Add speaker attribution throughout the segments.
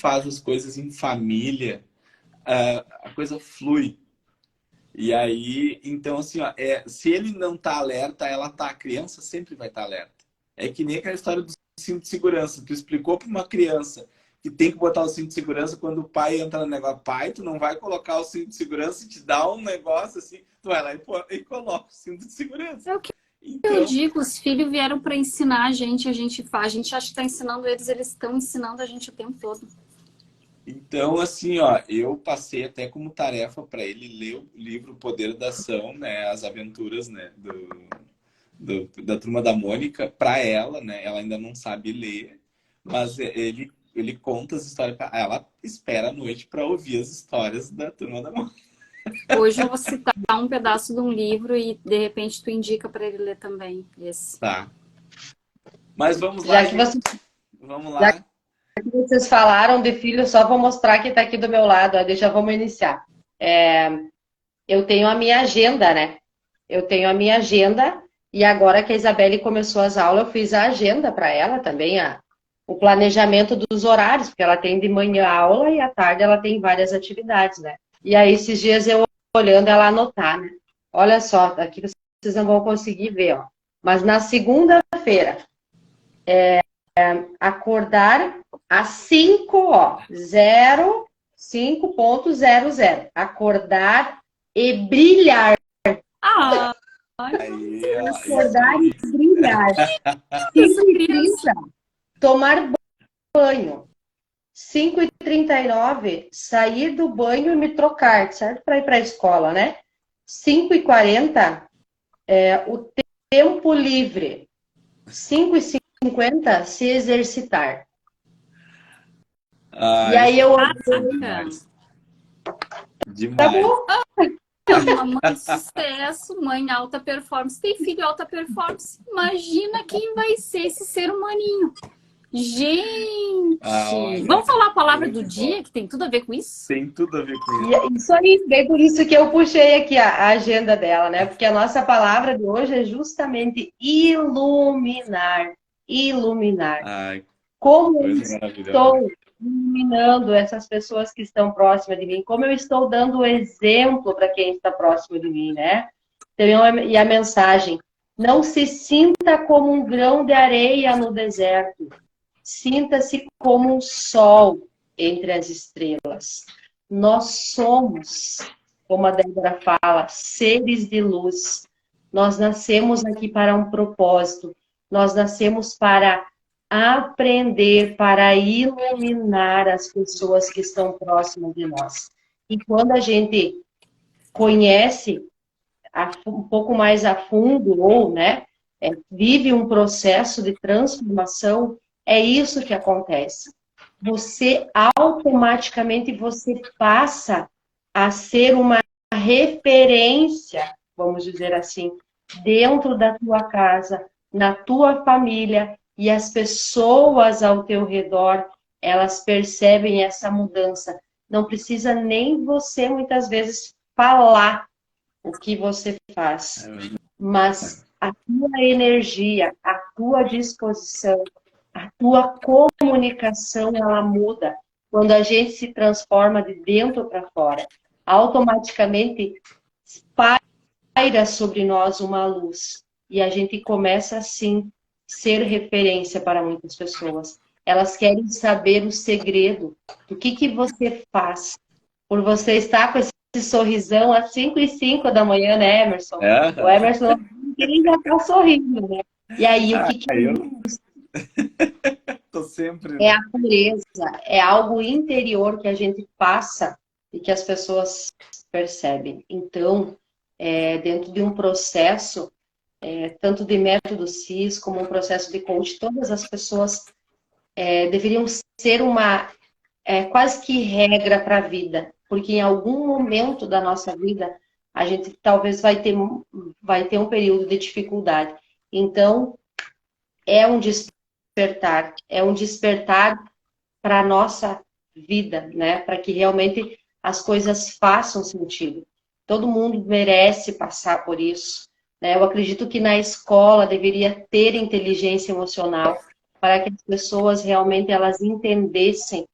Speaker 1: faz as coisas em família, a coisa flui. E aí, então assim, ó, se ele não tá alerta, a criança sempre vai estar alerta. É que nem aquela história do cinto de segurança. Tu explicou para uma criança que tem que botar o cinto de segurança quando o pai entra no negócio. Pai, tu não vai colocar o cinto de segurança e te dá um negócio assim, tu vai lá e coloca o cinto de segurança.
Speaker 2: É o que eu
Speaker 1: Então,
Speaker 2: digo, os filhos vieram para ensinar a gente faz. A gente acha que está ensinando eles estão ensinando a gente o tempo todo.
Speaker 1: Então, assim, ó, eu passei até como tarefa para ele ler o livro O Poder da Ação, né, as aventuras, né, da Turma da Mônica, para ela, né, ela ainda não sabe ler, mas ele conta as histórias para ela, espera a noite para ouvir as histórias da Turma da Mônica.
Speaker 2: Hoje eu vou citar um pedaço de um livro e de repente tu indica para ele ler também esse.
Speaker 1: Tá. Mas vamos lá,
Speaker 3: Já que
Speaker 1: gente.
Speaker 3: você,
Speaker 1: Vamos
Speaker 3: já
Speaker 1: lá.
Speaker 3: que vocês falaram de filho, só vou mostrar que está aqui do meu lado. Ó, já vamos iniciar. Eu tenho a minha agenda, né? Eu tenho a minha agenda e agora que a Isabelle começou as aulas, eu fiz a agenda para ela também, o planejamento dos horários, porque ela tem de manhã aula e à tarde ela tem várias atividades, né? E aí esses dias eu olhando ela anotar, né? Olha só, aqui vocês não vão conseguir ver, ó. Mas na segunda-feira, acordar às 5, ó, 5.00. Acordar e brilhar.
Speaker 2: Ah,
Speaker 1: Aí, ó, isso
Speaker 3: Acordar e
Speaker 1: aí.
Speaker 3: brilhar.
Speaker 2: essa
Speaker 3: 5h30,
Speaker 2: criança.
Speaker 3: tomar banho. 5h39, sair do banho e me trocar, certo? Para ir para a escola, né? 5h40, o tempo livre. 5h50, se exercitar. E
Speaker 1: Ai,
Speaker 3: aí eu
Speaker 1: gente,
Speaker 3: olhei,
Speaker 1: isso é
Speaker 2: Caraca.
Speaker 1: demais.
Speaker 3: tá
Speaker 1: Demais.
Speaker 3: bom?
Speaker 2: É uma mãe de sucesso, mãe alta performance. Tem filho alta performance. Imagina quem vai ser esse ser humaninho. Gente!
Speaker 1: Olha,
Speaker 2: Vamos falar a palavra
Speaker 1: show
Speaker 2: do
Speaker 1: de
Speaker 2: dia,
Speaker 1: bola.
Speaker 2: que tem tudo a ver com isso?
Speaker 1: Tem tudo a ver com
Speaker 3: E
Speaker 1: isso.
Speaker 3: é isso aí, bem por isso que eu puxei aqui a agenda dela, né? Porque a nossa palavra de hoje é justamente iluminar. Iluminar.
Speaker 1: Ai,
Speaker 3: Como eu
Speaker 1: coisa maravilhosa.
Speaker 3: estou iluminando essas pessoas que estão próximas de mim? Como eu estou dando exemplo para quem está próximo de mim, né? E a mensagem: não se sinta como um grão de areia no deserto. Sinta-se como um sol entre as estrelas. Nós somos, como a Débora fala, seres de luz. Nós nascemos aqui para um propósito. Nós nascemos para aprender, para iluminar as pessoas que estão próximas de nós. E quando a gente conhece um pouco mais a fundo, ou, né, vive um processo de transformação, é isso que acontece. Você automaticamente você passa a ser uma referência, vamos dizer assim, dentro da tua casa, na tua família, e as pessoas ao teu redor, elas percebem essa mudança. Não precisa nem você, muitas vezes, falar o que você faz, mas a tua energia, a tua disposição, a tua comunicação, ela muda. Quando a gente se transforma de dentro para fora, automaticamente paira sobre nós uma luz. E a gente começa, assim, ser referência para muitas pessoas. Elas querem saber o segredo do que você faz. Por você estar com esse sorrisão às 5h05 da manhã, né, Emerson? O
Speaker 1: É?
Speaker 3: Emerson, ele já está sorrindo, né? E aí, o que
Speaker 1: Eu tô sempre,
Speaker 3: é
Speaker 1: né?
Speaker 3: a pureza? É algo interior que a gente passa e que as pessoas percebem. Então, dentro de um processo, tanto de método CIS como um processo de coach, todas as pessoas deveriam ser quase que regra para a vida, porque em algum momento da nossa vida a gente talvez vai ter um período de dificuldade. Então, é um despertar para a nossa vida, né? Para que realmente as coisas façam sentido. Todo mundo merece passar por isso, né? Eu acredito que na escola deveria ter inteligência emocional para que as pessoas realmente elas entendessem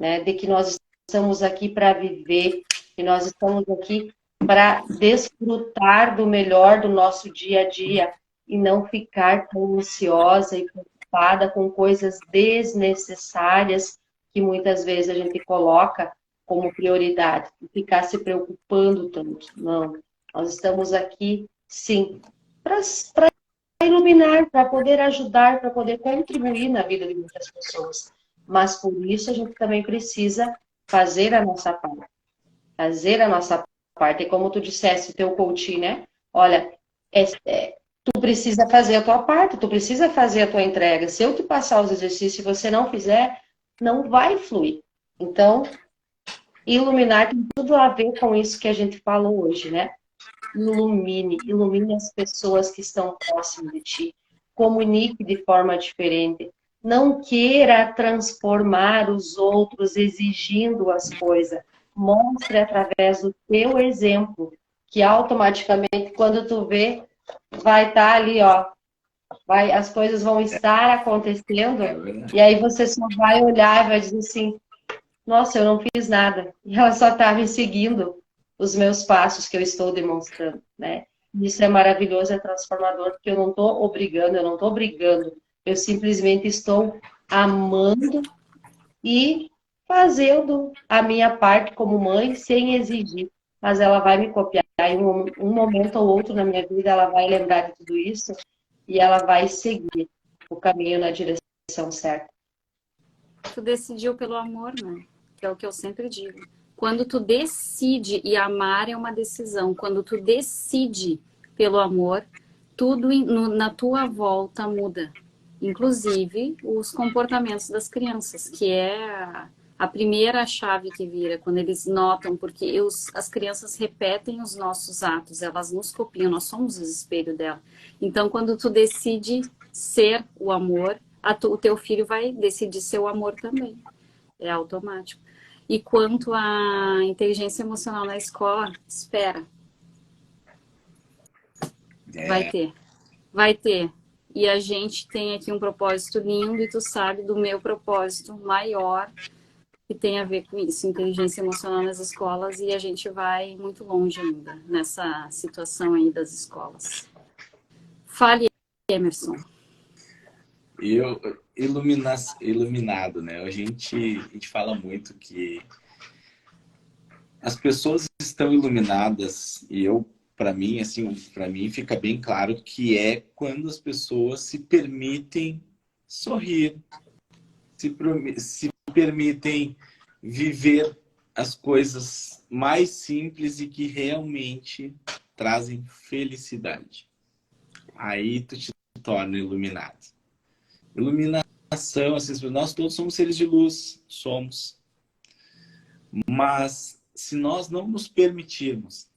Speaker 3: né? De que nós estamos aqui para viver, que nós estamos aqui para desfrutar do melhor do nosso dia a dia e não ficar tão ansiosa e preocupada com coisas desnecessárias que muitas vezes a gente coloca como prioridade, e ficar se preocupando tanto. Não, nós estamos aqui, sim, para iluminar, para poder ajudar, para poder contribuir na vida de muitas pessoas. Mas por isso a gente também precisa fazer a nossa parte. Fazer a nossa parte. E como tu disseste, o teu coaching, né? Olha, tu precisa fazer a tua parte, tu precisa fazer a tua entrega. Se eu te passar os exercícios e você não fizer, não vai fluir. Então, iluminar tem tudo a ver com isso que a gente falou hoje, né? Ilumine as pessoas que estão próximas de ti. Comunique de forma diferente. Não queira transformar os outros exigindo as coisas. Mostre através do teu exemplo, que automaticamente, quando tu vê, vai estar ali, ó. As coisas vão estar acontecendo, e aí você só vai olhar e vai dizer assim, nossa, eu não fiz nada. E ela só estava me seguindo os meus passos que eu estou demonstrando, né? Isso é maravilhoso, é transformador, porque eu não estou obrigando, eu não estou brigando. Eu simplesmente estou amando e fazendo a minha parte como mãe sem exigir. Mas ela vai me copiar. Em um momento ou outro na minha vida, ela vai lembrar de tudo isso e ela vai seguir o caminho na direção certa.
Speaker 2: Tu decidiu pelo amor, né? Que é o que eu sempre digo. Quando tu decide, e amar é uma decisão, quando tu decide pelo amor, tudo na tua volta muda. Inclusive os comportamentos das crianças, que é a primeira chave que vira, quando eles notam, porque as crianças repetem os nossos atos, elas nos copiam, nós somos o espelho dela. Então, quando tu decide ser o amor, o teu filho vai decidir ser o amor também. É automático. E quanto à inteligência emocional na escola, espera. Vai ter. Vai ter. E a gente tem aqui um propósito lindo e tu sabe do meu propósito maior que tem a ver com isso, inteligência emocional nas escolas, e a gente vai muito longe ainda nessa situação aí das escolas. Fale, Emerson.
Speaker 1: Eu, iluminado, né? A gente fala muito que as pessoas estão iluminadas e para mim, assim, para mim fica bem claro que é quando as pessoas se permitem sorrir, se permitem viver as coisas mais simples e que realmente trazem felicidade. Aí tu te torna iluminado. Iluminação, assim, nós todos somos seres de luz, somos. Mas se nós não nos permitirmos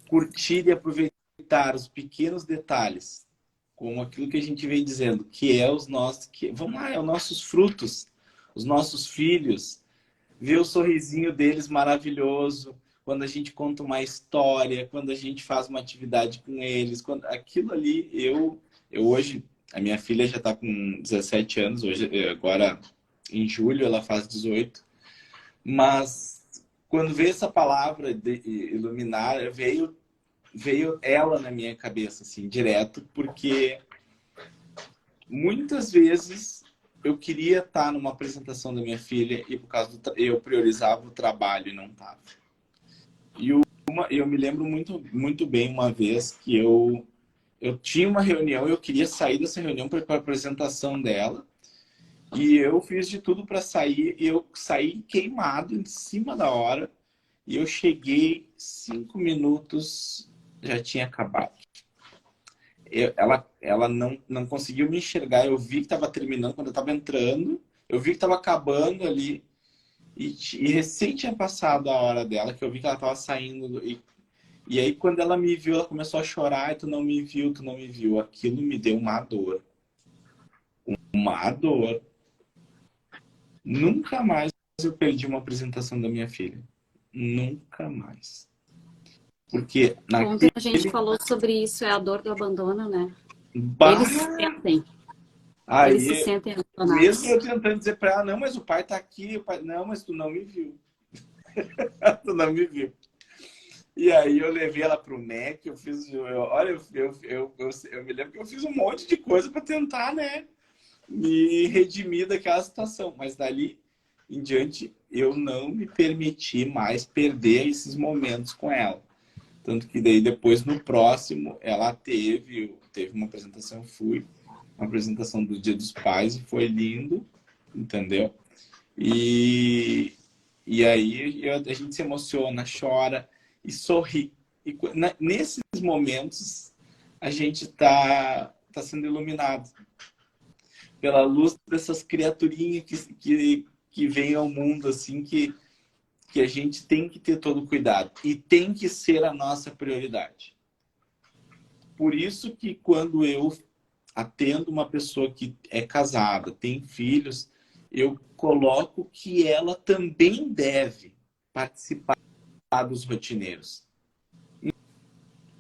Speaker 1: curtir e aproveitar os pequenos detalhes, como aquilo que a gente vem dizendo, que é os nossos, vamos lá, é os nossos frutos, os nossos filhos, ver o sorrisinho deles maravilhoso, quando a gente conta uma história, quando a gente faz uma atividade com eles, aquilo ali, eu hoje, a minha filha já está com 17 anos, hoje, agora em julho ela faz 18, mas quando veio essa palavra de iluminar, veio ela na minha cabeça, assim, direto, porque muitas vezes eu queria estar numa apresentação da minha filha e por causa eu priorizava o trabalho e não estava. E eu me lembro muito bem uma vez que eu tinha uma reunião, eu queria sair dessa reunião para a apresentação dela, e eu fiz de tudo para sair, e eu saí queimado em cima da hora, e eu cheguei 5 minutos, já tinha acabado. Ela não conseguiu me enxergar, eu vi que estava terminando, quando eu estava entrando, eu vi que estava acabando ali, e recém tinha passado a hora dela, que eu vi que ela estava saindo, e aí quando ela me viu, ela começou a chorar, e tu não me viu, aquilo me deu uma dor. Uma dor. Nunca mais eu perdi uma apresentação da minha filha. Nunca mais. Porque
Speaker 2: Ontem a gente falou sobre isso, é a dor do abandono, né?
Speaker 1: Bah!
Speaker 2: Eles sentem. Eles se
Speaker 1: Aí,
Speaker 2: sentem
Speaker 1: mesmo
Speaker 2: abandonados.
Speaker 1: eu tentando dizer para ela, não, mas o pai tá aqui, o pai... não, mas tu não me viu. Tu não me viu. E aí eu levei ela para o MEC, olha, eu me lembro que eu fiz um monte de coisa para tentar, né, me redimir daquela situação. Mas dali em diante, eu não me permiti mais perder esses momentos com ela. Tanto que daí depois, no próximo, ela teve uma apresentação, eu fui, uma apresentação do Dia dos Pais, e foi lindo, entendeu? E aí a gente se emociona, chora e sorri. E nesses momentos a gente tá sendo iluminado pela luz dessas criaturinhas que vêm ao mundo, assim, que a gente tem que ter todo cuidado. E tem que ser a nossa prioridade. Por isso que quando eu atendo uma pessoa que é casada, tem filhos, eu coloco que ela também deve participar dos rotineiros.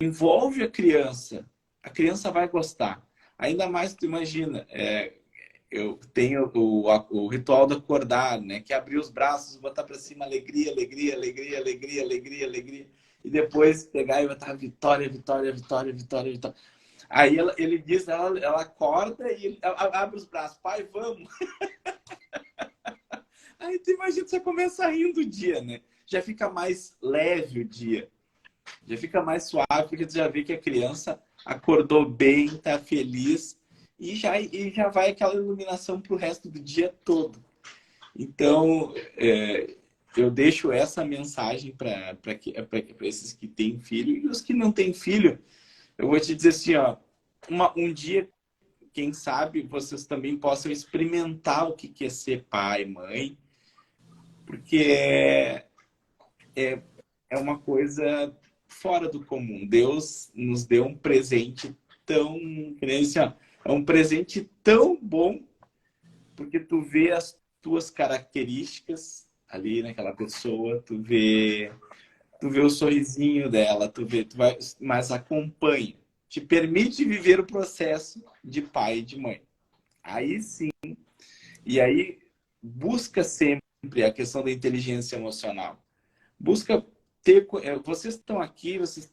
Speaker 1: Envolve a criança vai gostar. Ainda mais, tu imagina, eu tenho o ritual do acordar, né? Que é abrir os braços, botar para cima alegria, alegria, alegria, alegria, alegria, alegria. E depois pegar e botar vitória, vitória, vitória, vitória, vitória. Aí ele diz, ela acorda e ele abre os braços, pai, vamos. Aí tu imagina, você começa rindo o dia, né? Já fica mais leve o dia. Já fica mais suave, porque tu já vê que a criança acordou bem, tá feliz e já vai aquela iluminação pro resto do dia todo. Então, eu deixo essa mensagem para esses que têm filho e os que não têm filho. Eu vou te dizer assim, ó, um dia, quem sabe, vocês também possam experimentar o que é ser pai, mãe, porque é uma coisa fora do comum. Deus nos deu um presente tão, que nem assim, ó, é um presente tão bom, porque tu vê as tuas características ali naquela pessoa, tu vê o sorrisinho dela, mas acompanha, te permite viver o processo de pai e de mãe. Aí sim, e aí busca sempre a questão da inteligência emocional. Busca ter. Vocês estão aqui, vocês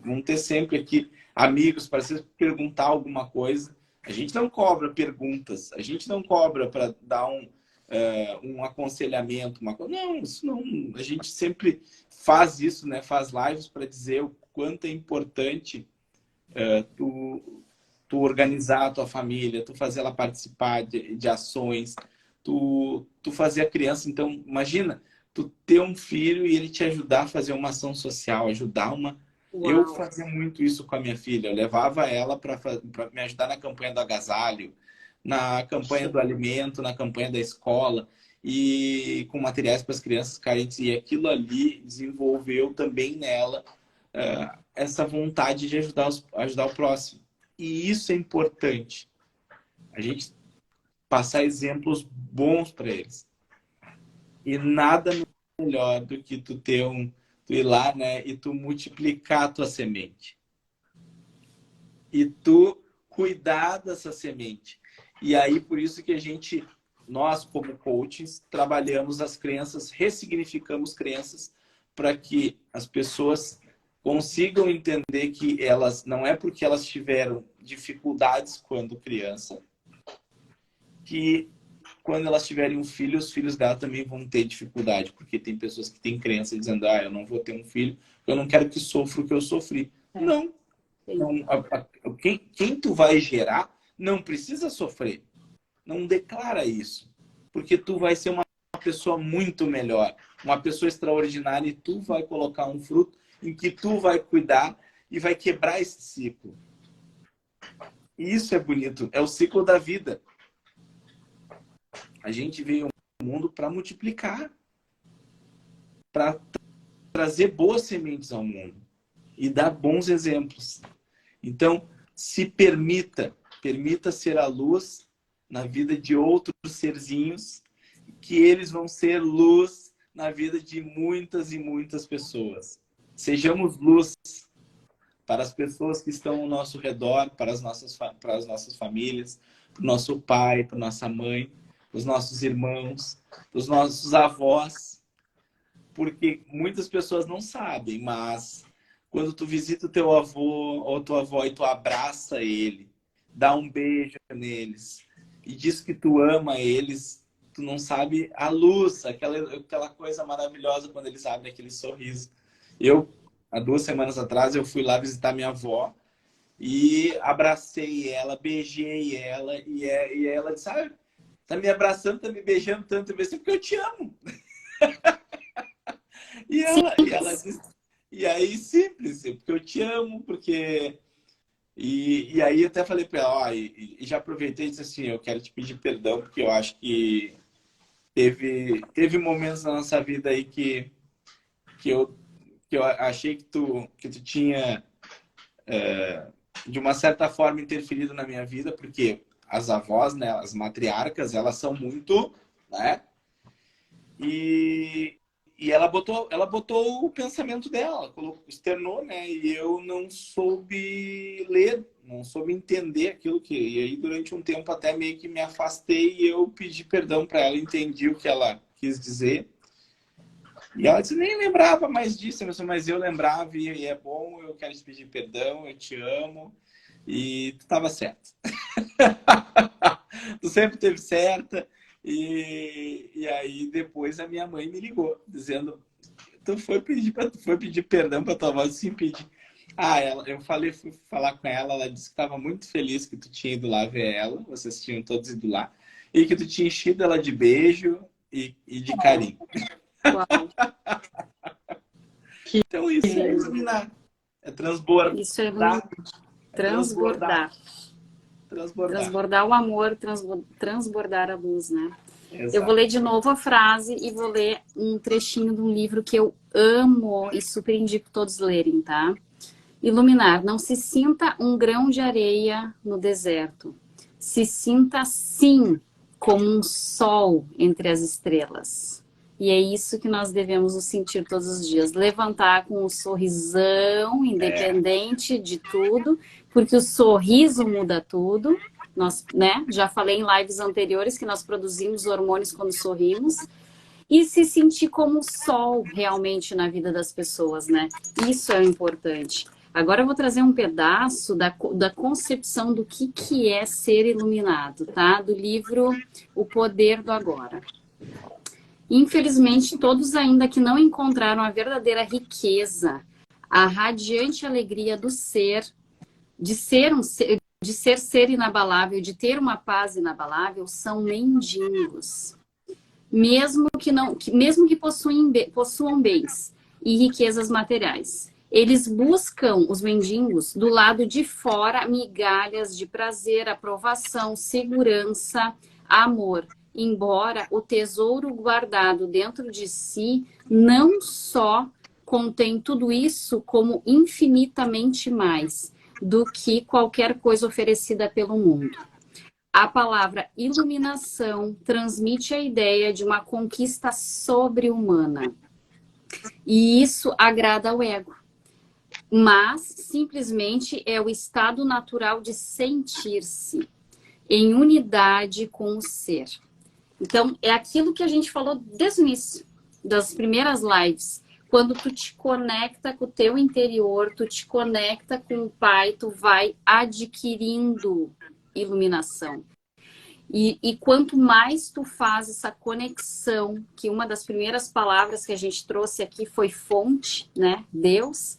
Speaker 1: vão ter sempre aqui amigos para vocês perguntar alguma coisa. A gente não cobra perguntas, a gente não cobra para dar um aconselhamento, uma coisa. Não, isso não. A gente sempre faz isso, né? Faz lives para dizer o quanto é importante tu organizar a tua família, tu fazer ela participar de ações, tu fazer a criança. Então, imagina, tu ter um filho e ele te ajudar a fazer uma ação social, ajudar uma...
Speaker 2: Uau.
Speaker 1: Eu fazia muito isso com a minha filha. Eu levava ela para me ajudar na campanha do agasalho, na campanha do alimento, na campanha da escola, e com materiais para as crianças carentes. E aquilo ali desenvolveu também nela essa vontade de ajudar o próximo. E isso é importante. A gente passar exemplos bons para eles. E nada melhor do que tu ir lá, né, e tu multiplicar a tua semente. E tu cuidar dessa semente. E aí, por isso que nós como coaches, trabalhamos as crenças, ressignificamos crenças para que as pessoas consigam entender que elas, não é porque elas tiveram dificuldades quando criança, que quando elas tiverem um filho, os filhos dela também vão ter dificuldade, porque tem pessoas que têm crença dizendo, eu não vou ter um filho, eu não quero que sofra o que eu sofri. Não. Quem tu vai gerar não precisa sofrer. Não declara isso, porque tu vai ser uma pessoa muito melhor, uma pessoa extraordinária, e tu vai colocar um fruto em que tu vai cuidar e vai quebrar esse ciclo. E isso é bonito, é o ciclo da vida. A gente veio ao mundo para multiplicar, para trazer boas sementes ao mundo e dar bons exemplos. Então, se permita ser a luz na vida de outros serzinhos, que eles vão ser luz na vida de muitas e muitas pessoas. Sejamos luz para as pessoas que estão ao nosso redor, para as nossas famílias, para o nosso pai, para nossa mãe, para os nossos irmãos, para os nossos avós, porque muitas pessoas não sabem, mas quando tu visita o teu avô ou tua avó e tu abraça ele, dá um beijo neles e diz que tu ama eles, tu não sabe a luz, aquela coisa maravilhosa quando eles abrem aquele sorriso. Há 2 semanas atrás, eu fui lá visitar minha avó e abracei ela, beijei ela e ela disse, ah, tá me abraçando, tá me beijando tanto, eu pensei, porque eu te amo. E ela disse, e aí simples, porque eu te amo, porque... E aí eu até falei para ela, ó, e já aproveitei e disse assim, eu quero te pedir perdão, porque eu acho que teve momentos na nossa vida aí que eu achei que tu tinha, de uma certa forma, interferido na minha vida, porque as avós, né, as matriarcas, elas são muito, né? E ela botou o pensamento dela, externou, né? E eu não soube ler, não soube entender aquilo que... E aí, durante um tempo, até meio que me afastei e eu pedi perdão para ela, entendi o que ela quis dizer. E ela disse, nem lembrava mais disso, mas eu lembrava e é bom, eu quero te pedir perdão, eu te amo. E tu estava certo. Tu sempre esteve certa. E aí depois a minha mãe me ligou, dizendo, tu foi pedir perdão para tua avó? Sim, pedi. Fui falar com ela, ela disse que estava muito feliz que tu tinha ido lá ver ela, vocês tinham todos ido lá, e que tu tinha enchido ela de beijo e de carinho.
Speaker 2: Uau.
Speaker 1: Então isso é iluminar, é transbordar.
Speaker 2: Isso é iluminar. Transbordar. Transbordar o amor, transbordar a luz, né? Exato. Eu vou ler de novo a frase e vou ler um trechinho de um livro que eu amo e super indico todos lerem, tá? Iluminar. Não se sinta um grão de areia no deserto. Se sinta, sim, como um sol entre as estrelas. E é isso que nós devemos nos sentir todos os dias. Levantar com um sorrisão, independente de tudo, porque o sorriso muda tudo. Nós, né, já falei em lives anteriores que nós produzimos hormônios quando sorrimos. E se sentir como o sol realmente na vida das pessoas, né? Isso é importante. Agora eu vou trazer um pedaço da concepção do que é ser iluminado, tá? Do livro O Poder do Agora. Infelizmente, todos ainda que não encontraram a verdadeira riqueza, a radiante alegria do ser, de ser inabalável, de ter uma paz inabalável, são mendigos. Mesmo que possuam bens e riquezas materiais. Eles buscam, os mendigos, do lado de fora, migalhas de prazer, aprovação, segurança, amor. Embora o tesouro guardado dentro de si não só contém tudo isso, como infinitamente mais do que qualquer coisa oferecida pelo mundo. A palavra iluminação transmite a ideia de uma conquista sobre-humana. E isso agrada ao ego. Mas, simplesmente, é o estado natural de sentir-se em unidade com o ser. Então, é aquilo que a gente falou desde o início, das primeiras lives. Quando tu te conecta com o teu interior, tu te conecta com o Pai, tu vai adquirindo iluminação. E quanto mais tu faz essa conexão, que uma das primeiras palavras que a gente trouxe aqui foi fonte, né? Deus.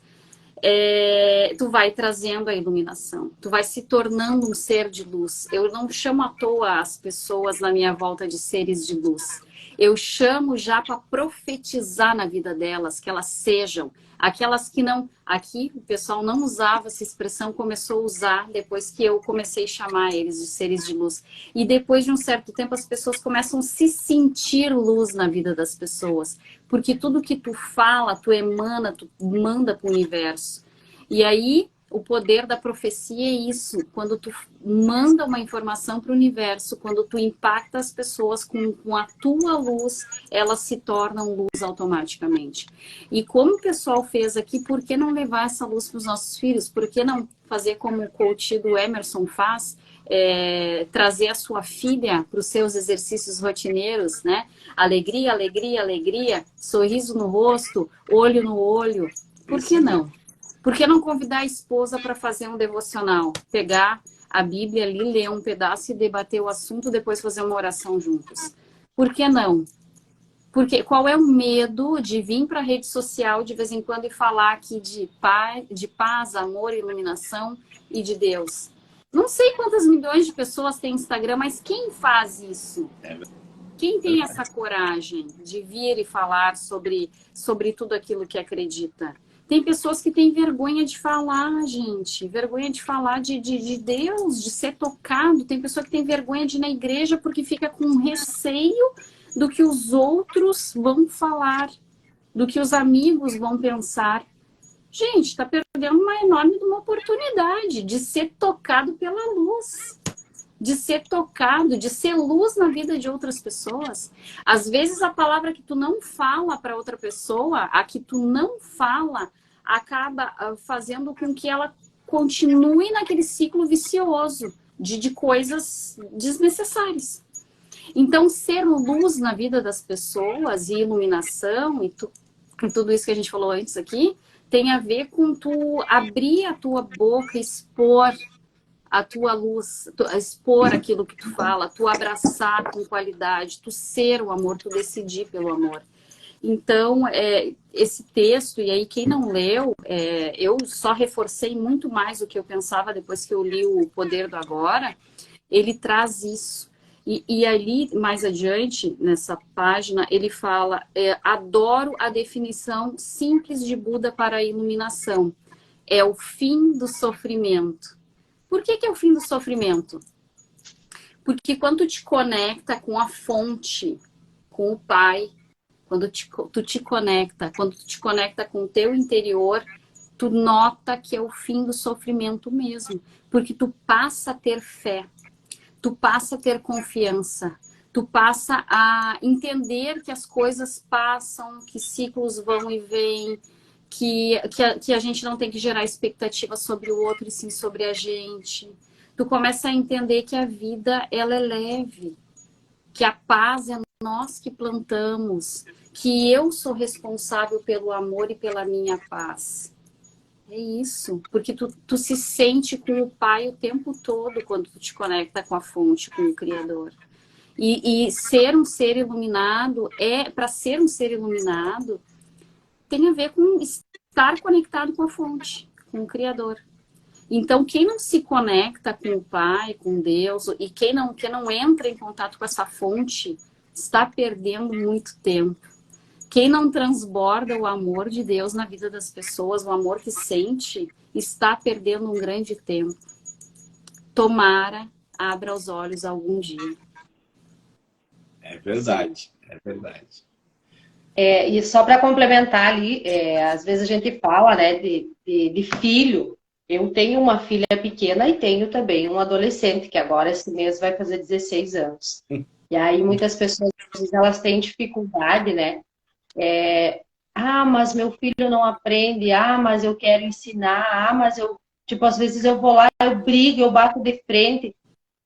Speaker 2: Tu vai trazendo a iluminação, tu vai se tornando um ser de luz. Eu não chamo à toa as pessoas na minha volta de seres de luz. Eu chamo já para profetizar na vida delas, que elas sejam aquelas que não... Aqui o pessoal não usava essa expressão, começou a usar depois que eu comecei a chamar eles de seres de luz. E depois de um certo tempo as pessoas começam a se sentir luz na vida das pessoas. Porque tudo que tu fala, tu emana, tu manda para o universo. E aí o poder da profecia é isso. Quando tu manda uma informação para o universo, quando tu impacta as pessoas com a tua luz, elas se tornam luz automaticamente. E como o pessoal fez aqui, por que não levar essa luz para os nossos filhos? Por que não fazer como o coach do Emerson faz? trazer a sua filha para os seus exercícios rotineiros, né? Alegria, alegria, alegria, sorriso no rosto, olho no olho. Por que não? Por que não convidar a esposa para fazer um devocional? Pegar a Bíblia ali, ler um pedaço e debater o assunto, depois fazer uma oração juntos. Por que não? Porque qual é o medo de vir para a rede social de vez em quando e falar aqui de paz, amor, iluminação e de Deus? Não sei quantas milhões de pessoas têm Instagram, mas quem faz isso? Quem tem essa coragem de vir e falar sobre tudo aquilo que acredita? Tem pessoas que têm vergonha de falar, gente. Vergonha de falar de Deus, de ser tocado. Tem pessoa que tem vergonha de ir na igreja porque fica com receio do que os outros vão falar, do que os amigos vão pensar. Gente, está perdendo uma oportunidade de ser tocado pela luz. De ser tocado, de ser luz na vida de outras pessoas. Às vezes a palavra que tu não fala para outra pessoa, a que tu não fala, acaba fazendo com que ela continue naquele ciclo vicioso de coisas desnecessárias. Então, ser luz na vida das pessoas e iluminação e tudo isso que a gente falou antes aqui, tem a ver com tu abrir a tua boca, expor a tua luz, expor aquilo que tu fala, tu abraçar com qualidade, tu ser o amor, tu decidir pelo amor. Então, esse texto, e aí quem não leu, eu só reforcei muito mais o que eu pensava depois que eu li o Poder do Agora, ele traz isso. E ali, mais adiante, nessa página, ele fala, adoro a definição simples de Buda para a iluminação. É o fim do sofrimento. Por que é o fim do sofrimento? Porque quando tu te conecta com a fonte, com o Pai, quando tu te conecta com o teu interior, tu nota que é o fim do sofrimento mesmo. Porque tu passa a ter fé, tu passa a ter confiança, tu passa a entender que as coisas passam, que ciclos vão e vêm, que a gente não tem que gerar expectativa sobre o outro e sim sobre a gente. Tu começa a entender que a vida, ela é leve, que a paz é nós que plantamos, que eu sou responsável pelo amor e pela minha paz. É isso, porque tu se sente com o Pai o tempo todo quando tu te conecta com a fonte, com o Criador. E ser um ser iluminado, para ser um ser iluminado, tem a ver com estar conectado com a fonte, com o Criador. Então, quem não se conecta com o Pai, com Deus, e quem não entra em contato com essa fonte, está perdendo muito tempo. Quem não transborda o amor de Deus na vida das pessoas, o amor que sente, está perdendo um grande tempo. Tomara, abra os olhos algum dia.
Speaker 1: É verdade, é verdade.
Speaker 3: E só para complementar ali, às vezes a gente fala, né, de filho. Eu tenho uma filha pequena e tenho também um adolescente, que agora esse mês vai fazer 16 anos. E aí muitas pessoas, elas têm dificuldade, né? Mas meu filho não aprende, mas eu quero ensinar, mas eu... Tipo, às vezes eu vou lá, eu brigo, eu bato de frente.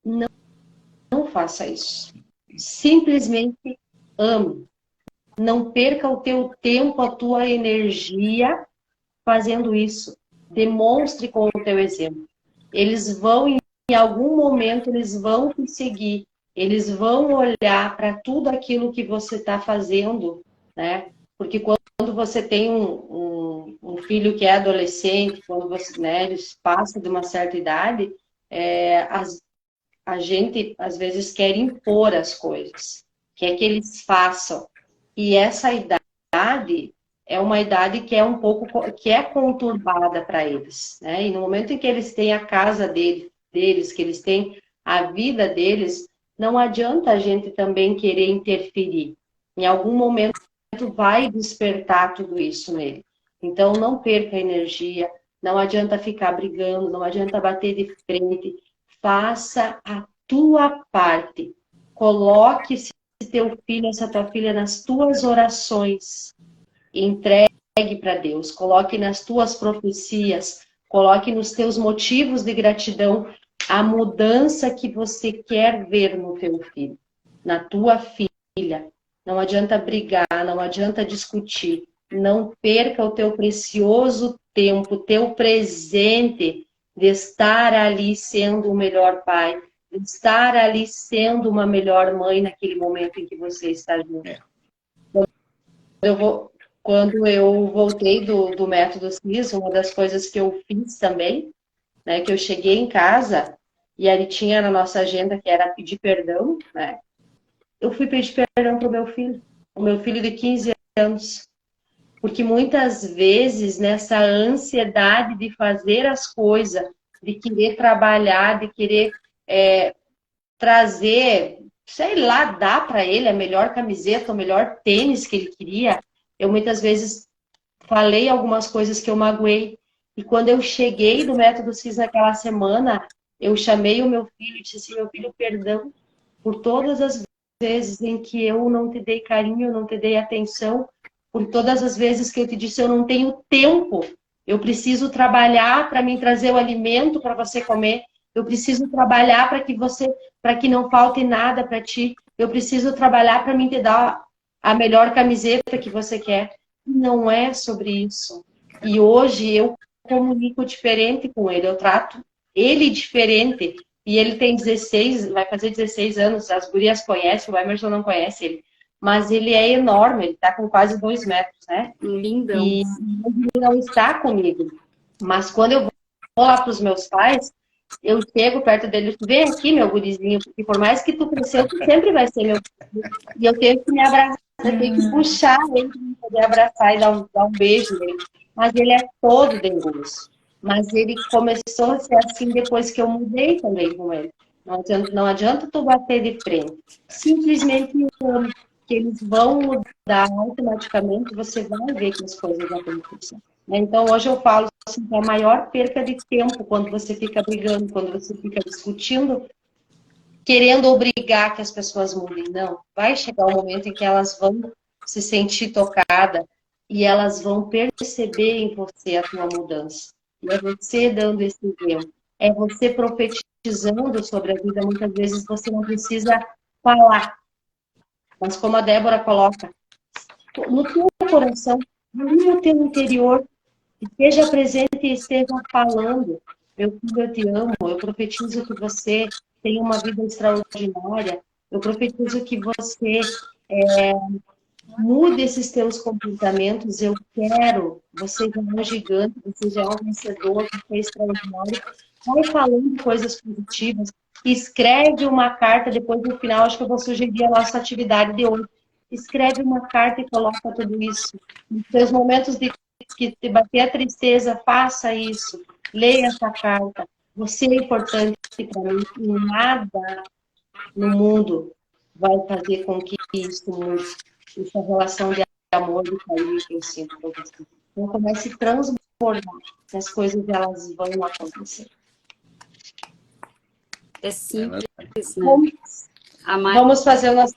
Speaker 3: Não faça isso. Simplesmente ame. Não perca o teu tempo, a tua energia fazendo isso. Demonstre com o teu exemplo. Eles vão, em algum momento, eles vão te seguir. Eles vão olhar para tudo aquilo que você está fazendo, né? Porque quando você tem um filho que é adolescente, quando você, né, eles passam de uma certa idade, a gente, às vezes, quer impor as coisas. Quer que eles façam. E essa idade é uma idade que é um pouco que é conturbada para eles, né? E no momento em que eles têm a casa deles, que eles têm a vida deles, não adianta a gente também querer interferir. Em algum momento vai despertar tudo isso nele. Então não perca a energia, não adianta ficar brigando, não adianta bater de frente. Faça a tua parte. Coloque esse teu filho, essa tua filha nas tuas orações. Entregue para Deus. Coloque nas tuas profecias. Coloque nos teus motivos de gratidão a mudança que você quer ver no teu filho, na tua filha. Não adianta brigar, não adianta discutir. Não perca o teu precioso tempo, teu presente de estar ali sendo o melhor pai, de estar ali sendo uma melhor mãe naquele momento em que você está junto. Quando eu voltei do método CIS, uma das coisas que eu fiz também, né, que eu cheguei em casa e ali tinha na nossa agenda que era pedir perdão, né? Eu fui pedir perdão para o meu filho de 15 anos. Porque muitas vezes, nessa ansiedade de fazer as coisas, de querer trabalhar, de querer trazer, sei lá, dar para ele a melhor camiseta, o melhor tênis que ele queria, eu muitas vezes falei algumas coisas que eu magoei. E quando eu cheguei do Método CIS naquela semana, eu chamei o meu filho e disse assim, meu filho, perdão por todas as vezes em que eu não te dei carinho, eu não te dei atenção, por todas as vezes que eu te disse eu não tenho tempo, eu preciso trabalhar para me trazer o alimento para você comer, eu preciso trabalhar para que não falte nada para ti, eu preciso trabalhar para mim te dar a melhor camiseta que você quer. Não é sobre isso. E hoje eu comunico diferente com ele, eu trato ele diferente. E ele tem 16, vai fazer 16 anos, as gurias conhecem, o Emerson não conhece ele. Mas ele é enorme, ele está com quase 2 metros, né?
Speaker 2: Lindão.
Speaker 3: E ele não está comigo. Mas quando eu vou lá para os meus pais, eu chego perto dele, vem aqui, meu gurizinho, porque por mais que tu cresceu, tu sempre vai ser meu filho. E eu tenho que me abraçar, eu tenho que puxar ele para poder abraçar e dar um beijo nele. Mas ele é todo dengoso. Mas ele começou a ser assim depois que eu mudei também com ele. Não adianta tu bater de frente. Simplesmente que eles vão mudar automaticamente, você vai ver que as coisas acontecem. Então, hoje eu falo assim, que a maior perca de tempo quando você fica brigando, quando você fica discutindo, querendo obrigar que as pessoas mudem. Não, vai chegar um momento em que elas vão se sentir tocadas e elas vão perceber em você a tua mudança. E é você dando esse exemplo. É você profetizando sobre a vida. Muitas vezes você não precisa falar. Mas como a Débora coloca, no teu coração, no teu interior, esteja presente e esteja falando. Meu filho, eu te amo. Eu profetizo que você tem uma vida extraordinária. Eu profetizo que você mude esses teus comportamentos. Eu quero. Você já é um gigante, você já é um vencedor, você é extraordinário. Vai falando coisas positivas. Escreve uma carta, depois no final, acho que eu vou sugerir a nossa atividade de hoje. Escreve uma carta e coloca tudo isso. Nos seus momentos de que te bater a tristeza, faça isso. Leia essa carta. Você é importante para mim e nada no mundo vai fazer com que isso mude. Essa relação de amor e carinho que eu sinto por você. Então comece a transbordar, que as coisas elas vão acontecer.
Speaker 2: É simples, né?
Speaker 3: Vamos fazer o nosso...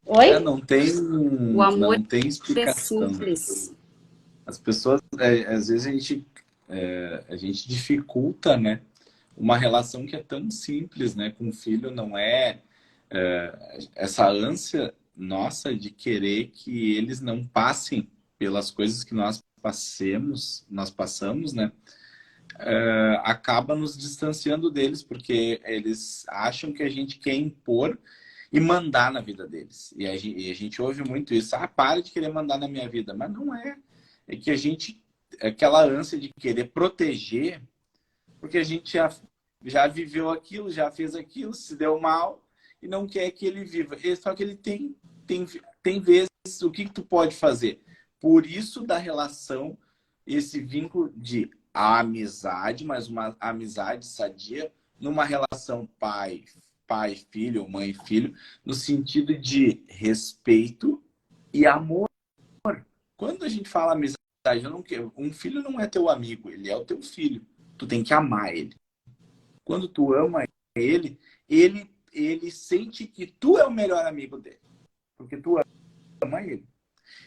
Speaker 3: Oi?
Speaker 1: Não tem,
Speaker 2: o amor
Speaker 1: não tem
Speaker 2: é
Speaker 1: explicação.
Speaker 2: simples.
Speaker 1: As pessoas, às vezes a gente dificulta, né? Uma relação que é tão simples, né? Com o filho não essa ânsia nossa de querer que eles não passem pelas coisas que nós passamos, né? Acaba nos distanciando deles, porque eles acham que a gente quer impor e mandar na vida deles. E a gente ouve muito isso. Para de querer mandar na minha vida. Mas não é. É que a gente... Aquela ânsia de querer proteger, porque a gente já viveu aquilo, já fez aquilo, se deu mal e não quer que ele viva. Só que ele tem vezes... O que tu pode fazer? Por isso da relação, esse vínculo de amizade, mas uma amizade sadia, numa relação pai-filho, mãe-filho, no sentido de respeito e amor. Quando a gente fala amizade, um filho não é teu amigo, ele é o teu filho. Tu tem que amar ele. Quando tu ama ele, ele sente que tu é o melhor amigo dele. Porque tu ama ele.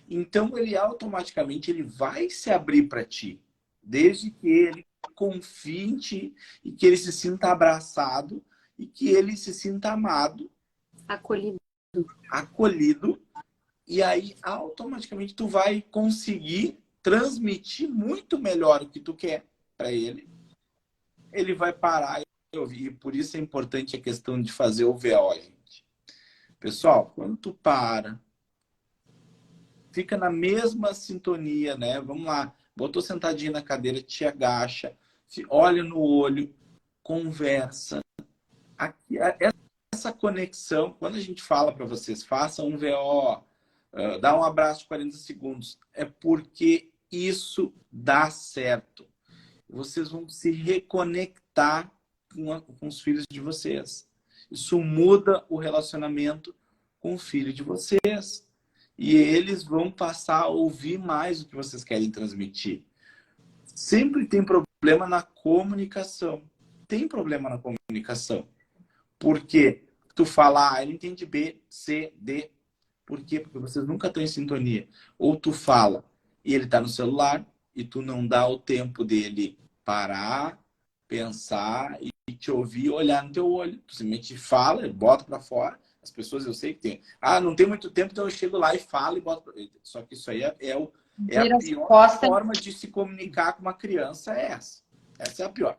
Speaker 1: Então, ele automaticamente vai se abrir para ti. Desde que ele confie em ti e que ele se sinta abraçado e que ele se sinta amado, acolhido, e aí automaticamente tu vai conseguir transmitir muito melhor o que tu quer para ele. Ele vai parar e ouvir. E por isso é importante a questão de fazer o VO, gente. Pessoal, quando tu para, fica na mesma sintonia, né? Vamos lá, botou sentadinho na cadeira, te agacha, olha no olho, conversa. Aqui, essa conexão, quando a gente fala para vocês, façam um VO, dá um abraço de 40 segundos, é porque isso dá certo. Vocês vão se reconectar com os filhos de vocês. Isso muda o relacionamento com o filho de vocês. E eles vão passar a ouvir mais o que vocês querem transmitir. Sempre tem problema na comunicação. Tem problema na comunicação. Porque tu fala, ele entende B, C, D. Por quê? Porque vocês nunca estão em sintonia. Ou tu fala e ele está no celular e tu não dá o tempo dele parar, pensar e te ouvir, olhar no teu olho. Tu simplesmente fala, bota para fora. As pessoas, eu sei que tem. Não tem muito tempo, então eu chego lá e falo e boto. Só que isso aí é a pior forma de se comunicar com uma criança, é essa. Essa é a pior.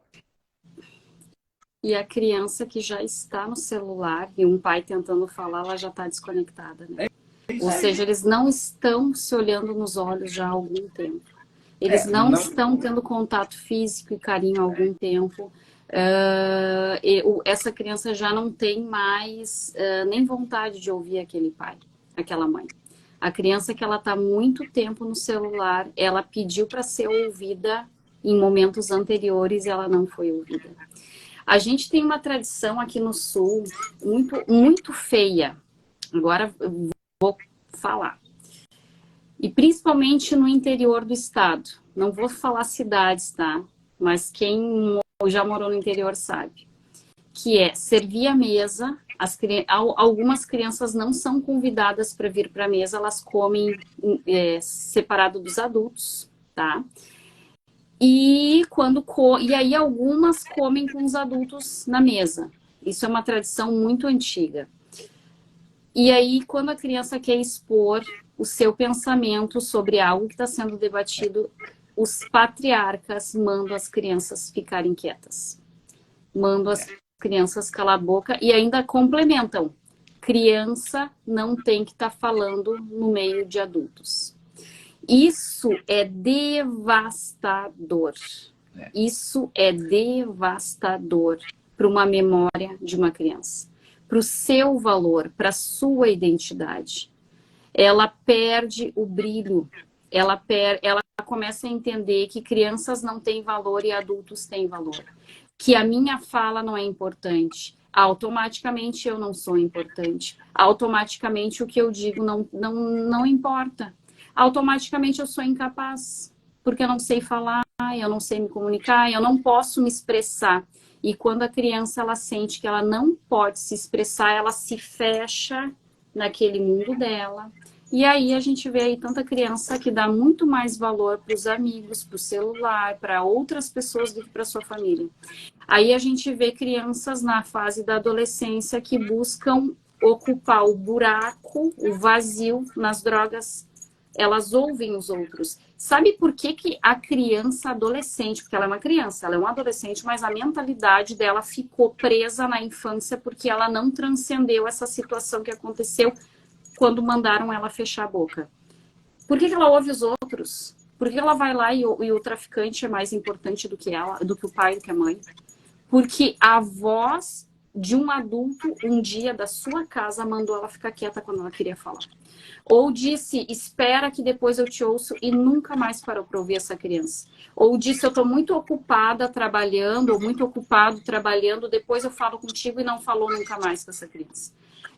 Speaker 2: E a criança que já está no celular e um pai tentando falar, ela já está desconectada, né? Ou seja, eles não estão se olhando nos olhos já há algum tempo. Eles não estão tendo contato físico e carinho há algum tempo. Essa criança já não tem mais nem vontade de ouvir aquele pai, aquela mãe. A criança que ela está muito tempo no celular, ela pediu para ser ouvida em momentos anteriores e ela não foi ouvida. A gente tem uma tradição aqui no Sul muito, muito feia. Agora eu vou falar. E principalmente no interior do estado. Não vou falar cidades, tá? Mas quem já morou no interior sabe. Que é servir a mesa. Algumas crianças não são convidadas para vir para a mesa. Elas comem separado dos adultos, tá? E aí algumas comem com os adultos na mesa. Isso é uma tradição muito antiga. E aí, quando a criança quer expor o seu pensamento sobre algo que está sendo debatido, os patriarcas mandam as crianças ficarem quietas. Mandam as crianças calar a boca e ainda complementam. Criança não tem que estar falando no meio de adultos. Isso é devastador. Isso é devastador para uma memória de uma criança. Para o seu valor, para a sua identidade. Ela perde o brilho. Ela começa a entender que crianças não têm valor e adultos têm valor. Que a minha fala não é importante. Automaticamente eu não sou importante. Automaticamente o que eu digo não importa. Automaticamente eu sou incapaz, porque eu não sei falar, eu não sei me comunicar, eu não posso me expressar. E quando a criança ela sente que ela não pode se expressar, ela se fecha naquele mundo dela. E aí a gente vê aí tanta criança que dá muito mais valor para os amigos, para o celular, para outras pessoas do que para sua família. Aí a gente vê crianças na fase da adolescência que buscam ocupar o buraco, o vazio nas drogas. Elas ouvem os outros. Sabe por que a criança adolescente, porque ela é uma criança, ela é um adolescente, mas a mentalidade dela ficou presa na infância porque ela não transcendeu essa situação que aconteceu quando mandaram ela fechar a boca. Por que ela ouve os outros? Por que ela vai lá e o traficante é mais importante do que ela, do que o pai, do que a mãe? Porque a voz de um adulto, um dia da sua casa, mandou ela ficar quieta quando ela queria falar. Ou disse, espera que depois eu te ouço, e nunca mais parou para ouvir essa criança. Ou disse, eu estou muito ocupada trabalhando, ou muito ocupado trabalhando, depois eu falo contigo, e não falou nunca mais com essa criança.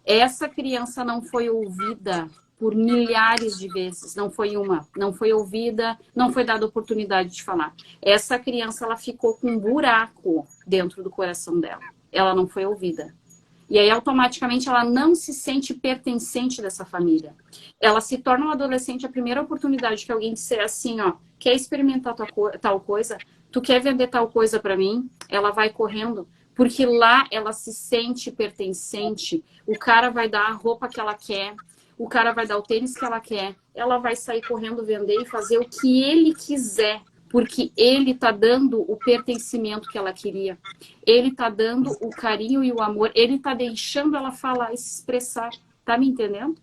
Speaker 2: Essa criança não foi ouvida por milhares de vezes, não foi uma, não foi ouvida, não foi dada oportunidade de falar. Essa criança, ela ficou com um buraco dentro do coração dela. Ela não foi ouvida. E aí, automaticamente, ela não se sente pertencente dessa família. Ela se torna um adolescente, a primeira oportunidade que alguém disser assim, ó, quer experimentar tal coisa, tu quer vender tal coisa para mim? Ela vai correndo, porque lá ela se sente pertencente. O cara vai dar a roupa que ela quer, o cara vai dar o tênis que ela quer, ela vai sair correndo vender e fazer o que ele quiser, porque ele tá dando o pertencimento que ela queria. Ele tá dando o carinho e o amor, ele tá deixando ela falar e se expressar. Tá me entendendo?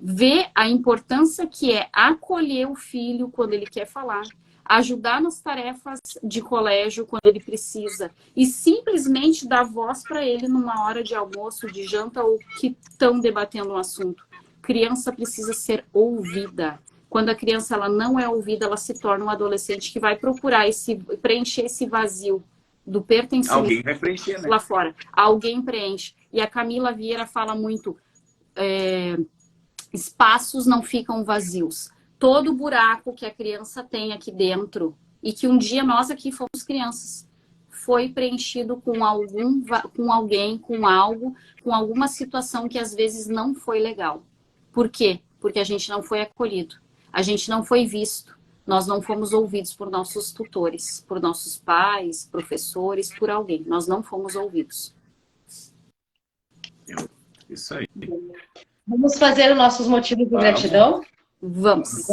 Speaker 2: Ver a importância que é acolher o filho quando ele quer falar, ajudar nas tarefas de colégio quando ele precisa e simplesmente dar voz para ele numa hora de almoço, de janta ou que estão debatendo um assunto. Criança precisa ser ouvida. Quando a criança ela não é ouvida, ela se torna um adolescente que vai procurar preencher esse vazio do pertencimento.
Speaker 1: Alguém vai preencher, né?
Speaker 2: Lá fora. Alguém preenche. E a Camila Vieira fala muito... espaços não ficam vazios. Todo buraco que a criança tem aqui dentro, e que um dia nós aqui fomos crianças, foi preenchido com alguém, com algo, com alguma situação que às vezes não foi legal. Por quê? Porque a gente não foi acolhido, a gente não foi visto, nós não fomos ouvidos por nossos tutores, por nossos pais, professores, por alguém. Nós não fomos ouvidos.
Speaker 1: Isso aí.
Speaker 3: Vamos fazer os nossos motivos de gratidão?
Speaker 2: Vamos.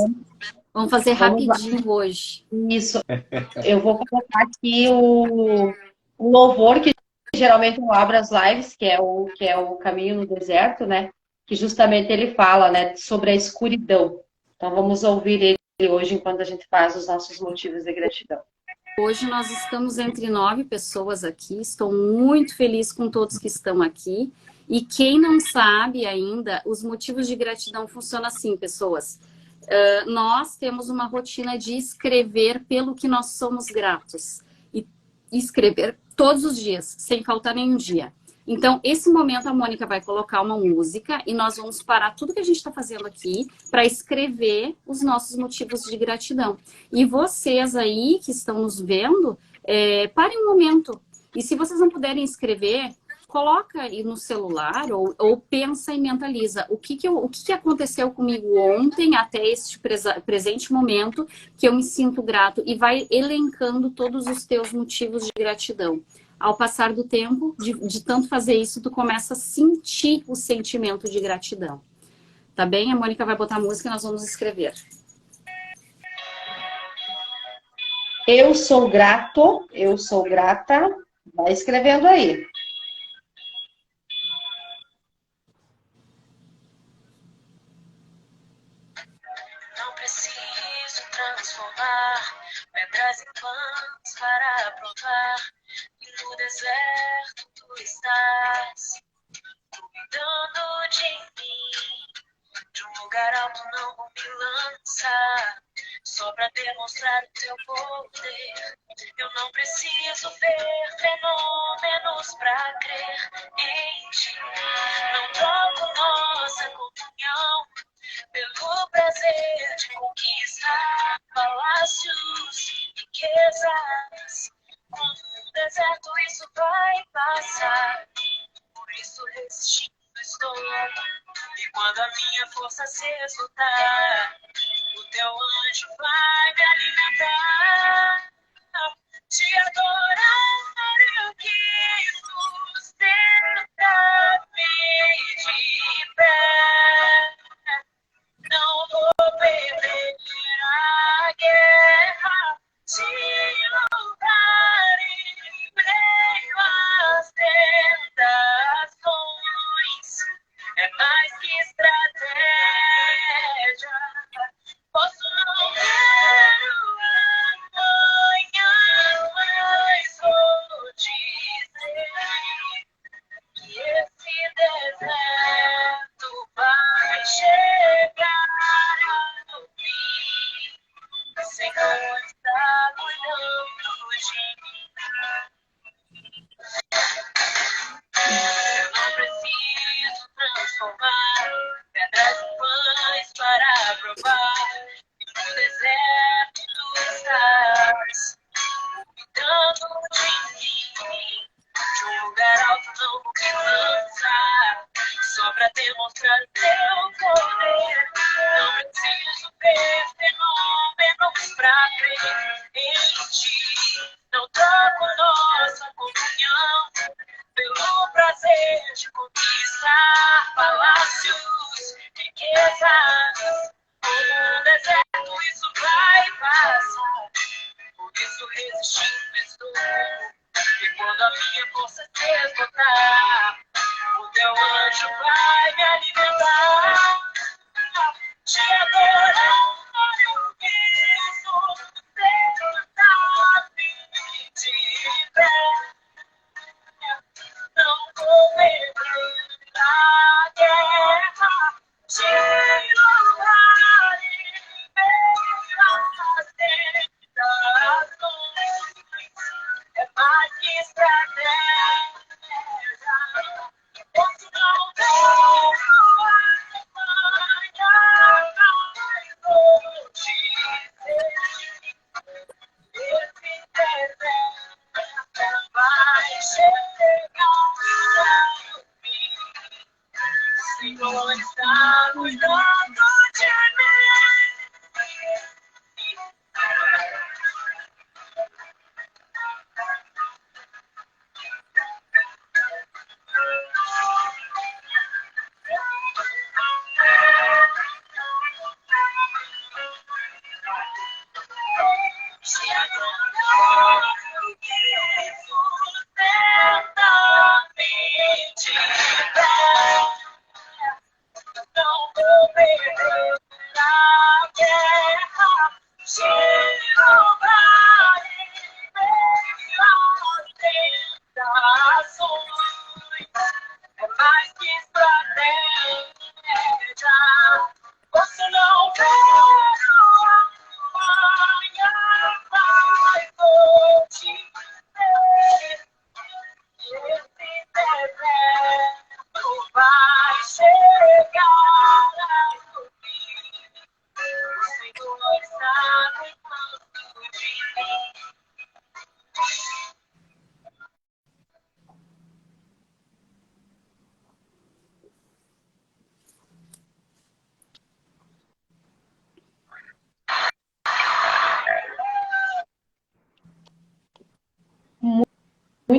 Speaker 2: Vamos fazer rapidinho hoje.
Speaker 3: Isso. Eu vou colocar aqui o louvor que geralmente eu abro as lives, que é o Caminho no Deserto, né? Que justamente ele fala, né, sobre a escuridão. Então vamos ouvir ele hoje enquanto a gente faz os nossos motivos de gratidão.
Speaker 2: Hoje nós estamos entre 9 pessoas aqui. Estou muito feliz com todos que estão aqui. E quem não sabe ainda, os motivos de gratidão funcionam assim, pessoas. Nós temos uma rotina de escrever pelo que nós somos gratos. E escrever todos os dias, sem faltar nenhum dia. Então, esse momento a Mônica vai colocar uma música e nós vamos parar tudo que a gente está fazendo aqui para escrever os nossos motivos de gratidão. E vocês aí que estão nos vendo, parem um momento. E se vocês não puderem escrever, coloca aí no celular ou pensa e mentaliza o que aconteceu comigo ontem até este presente momento que eu me sinto grato e vai elencando todos os teus motivos de gratidão. Ao passar do tempo, de tanto fazer isso, tu começa a sentir o sentimento de gratidão. Tá bem? A Mônica vai botar a música e nós vamos escrever.
Speaker 3: Eu sou grato, eu sou grata. Vai escrevendo aí.
Speaker 4: Não preciso transformar pedras em pães para provar. E no deserto tu estás cuidando de mim. De um lugar alto não vou me lançar, só pra demonstrar o teu poder. Eu não preciso ver fenômenos pra crer em ti. Não troco nossa comunhão pelo prazer de conquistar palácios, riquezas. Com o deserto isso vai passar, por isso resistindo estou. E quando a minha força se esgotar, o teu anjo vai me alimentar. Te adorar eu quis sustentar-me de pé. Não vou perder a guerra, te louvar em meio às tentações. É mais que estratégia. Posso não ver o amanhã, mas vou dizer que esse deserto vai chegar ao fim. O Senhor está cuidando de mim. Eu não preciso transformar pedras em pães para provar. No deserto tu estás cuidando de mim. De um lugar alto não vou me lançar, só pra demonstrar o teu poder. Não preciso ver fenômenos pra crer em ti.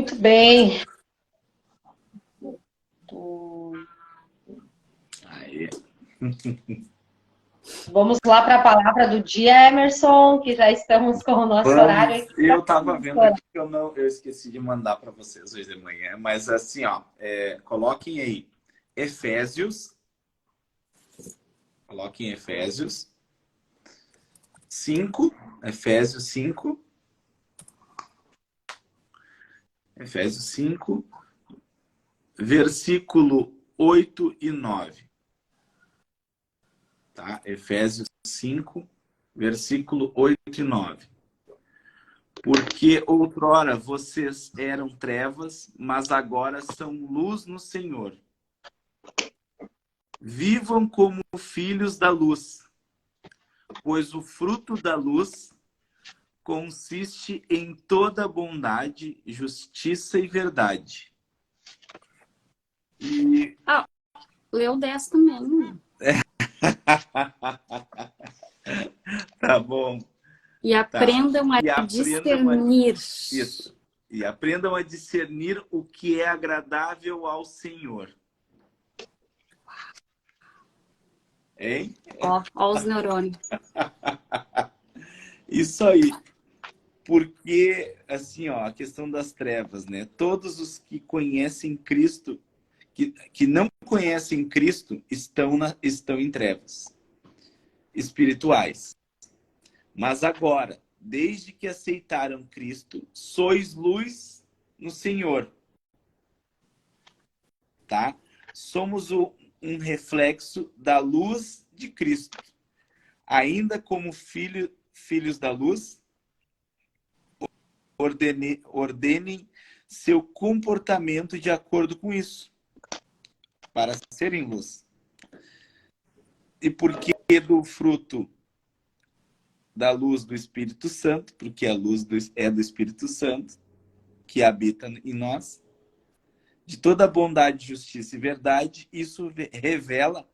Speaker 3: Muito bem.
Speaker 1: Aí.
Speaker 3: Vamos lá para a palavra do dia, Emerson, que já estamos com o nosso horário aqui.
Speaker 1: Eu estava vendo aqui que eu esqueci de mandar para vocês hoje de manhã, mas assim, ó, coloquem aí Efésios 5, Efésios 5, versículo 8 e 9. Tá? Efésios 5, versículo 8 e 9. Porque outrora vocês eram trevas, mas agora são luz no Senhor. Vivam como filhos da luz, pois o fruto da luz consiste em toda bondade, justiça e verdade. E...
Speaker 2: leu 10 também.
Speaker 1: Tá bom.
Speaker 2: E aprendam a discernir.
Speaker 1: Isso. E aprendam a discernir o que é agradável ao Senhor. Hein?
Speaker 2: Ó os neurônios.
Speaker 1: Isso aí. Porque, assim, ó, a questão das trevas, né? Todos os que conhecem Cristo, que não conhecem Cristo, estão em trevas espirituais. Mas agora, desde que aceitaram Cristo, sois luz no Senhor. Tá? Somos um reflexo da luz de Cristo. Ainda como filhos da luz, ordenem seu comportamento de acordo com isso, para serem luz. E por que do fruto da luz do Espírito Santo? Porque a luz é do Espírito Santo, que habita em nós. De toda bondade, justiça e verdade, isso revela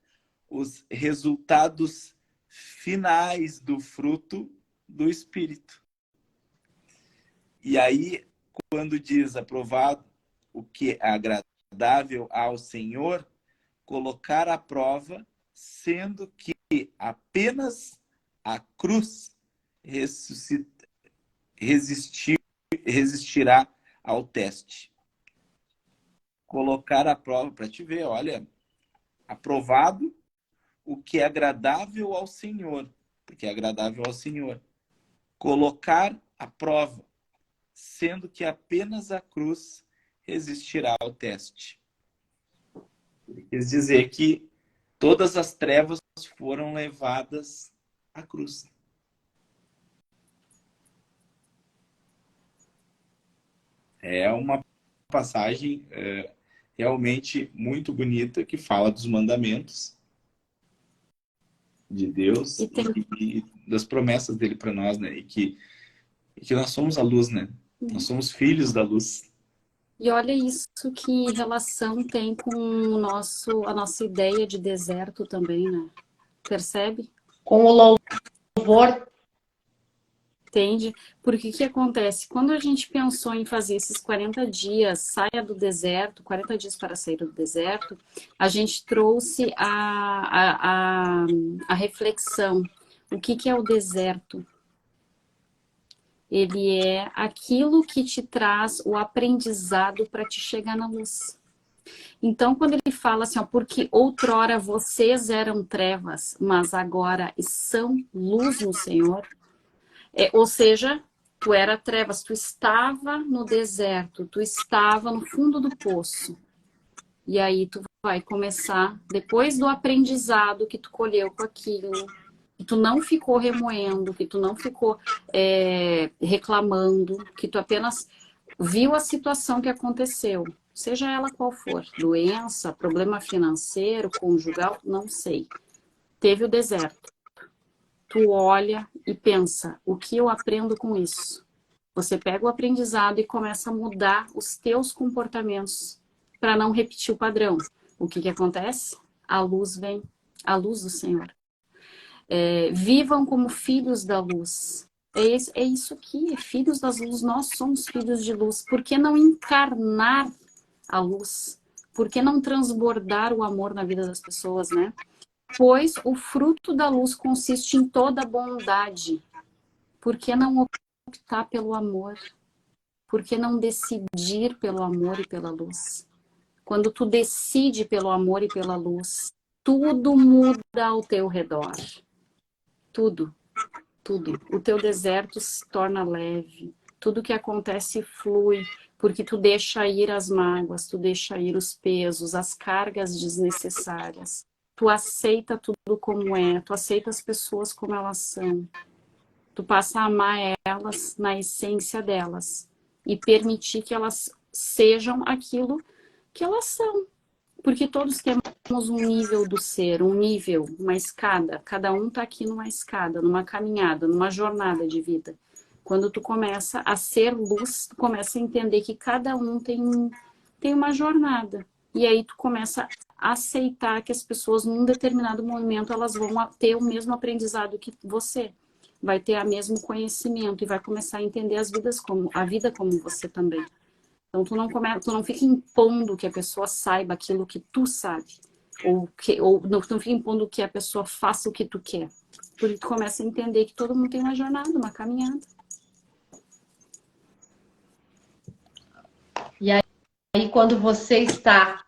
Speaker 1: os resultados finais do fruto do Espírito. E aí, quando diz aprovado o que é agradável ao Senhor, colocar à prova, sendo que apenas a cruz resistirá ao teste. Colocar à prova para te ver, olha, aprovado o que é agradável ao Senhor, porque é agradável ao Senhor. Colocar à prova, sendo que apenas a cruz resistirá ao teste. Quer dizer que todas as trevas foram levadas à cruz. É uma passagem realmente muito bonita que fala dos mandamentos de Deus e das promessas dele para nós, né? E que nós somos a luz, né? Nós somos filhos da luz.
Speaker 2: E olha isso, que relação tem com a nossa ideia de deserto também, né? Percebe?
Speaker 3: Com o louvor.
Speaker 2: Entende? Porque o que acontece? Quando a gente pensou em fazer esses 40 dias, saia do deserto, 40 dias para sair do deserto, a gente trouxe a reflexão. O que é o deserto? Ele é aquilo que te traz o aprendizado para te chegar na luz. Então, quando ele fala assim, ó, porque outrora vocês eram trevas, mas agora são luz no Senhor. Ou seja, tu era trevas, tu estava no deserto, tu estava no fundo do poço. E aí tu vai começar, depois do aprendizado que tu colheu com aquilo, que tu não ficou remoendo, que tu não ficou reclamando, que tu apenas viu a situação que aconteceu, seja ela qual for, doença, problema financeiro, conjugal, não sei. Teve o deserto. Tu olha e pensa, o que eu aprendo com isso? Você pega o aprendizado e começa a mudar os teus comportamentos para não repetir o padrão. O que acontece? A luz vem, a luz do Senhor. Vivam como filhos da luz. É isso aqui, filhos das luzes, nós somos filhos de luz. Por que não encarnar a luz? Por que não transbordar o amor na vida das pessoas, né? Pois o fruto da luz consiste em toda bondade. Por que não optar pelo amor? Por que não decidir pelo amor e pela luz? Quando tu decide pelo amor e pela luz, tudo muda ao teu redor. Tudo. Tudo. O teu deserto se torna leve. Tudo que acontece flui, porque tu deixa ir as mágoas, tu deixa ir os pesos, as cargas desnecessárias. Tu aceita tudo como é, tu aceita as pessoas como elas são. Tu passa a amar elas na essência delas e permitir que elas sejam aquilo que elas são. Porque todos temos um nível do ser, um nível, uma escada. Cada um está aqui numa escada, numa caminhada, numa jornada de vida. Quando tu começa a ser luz, tu começa a entender que cada um tem uma jornada. E aí tu começa a aceitar que as pessoas, num determinado momento, elas vão ter o mesmo aprendizado que você. Vai ter o mesmo conhecimento e vai começar a entender a vida como você também. Então, tu não fica impondo que a pessoa saiba aquilo que tu sabe. Ou não fica impondo que a pessoa faça o que tu quer. Porque tu começa a entender que todo mundo tem uma jornada, uma caminhada.
Speaker 3: E aí, quando você está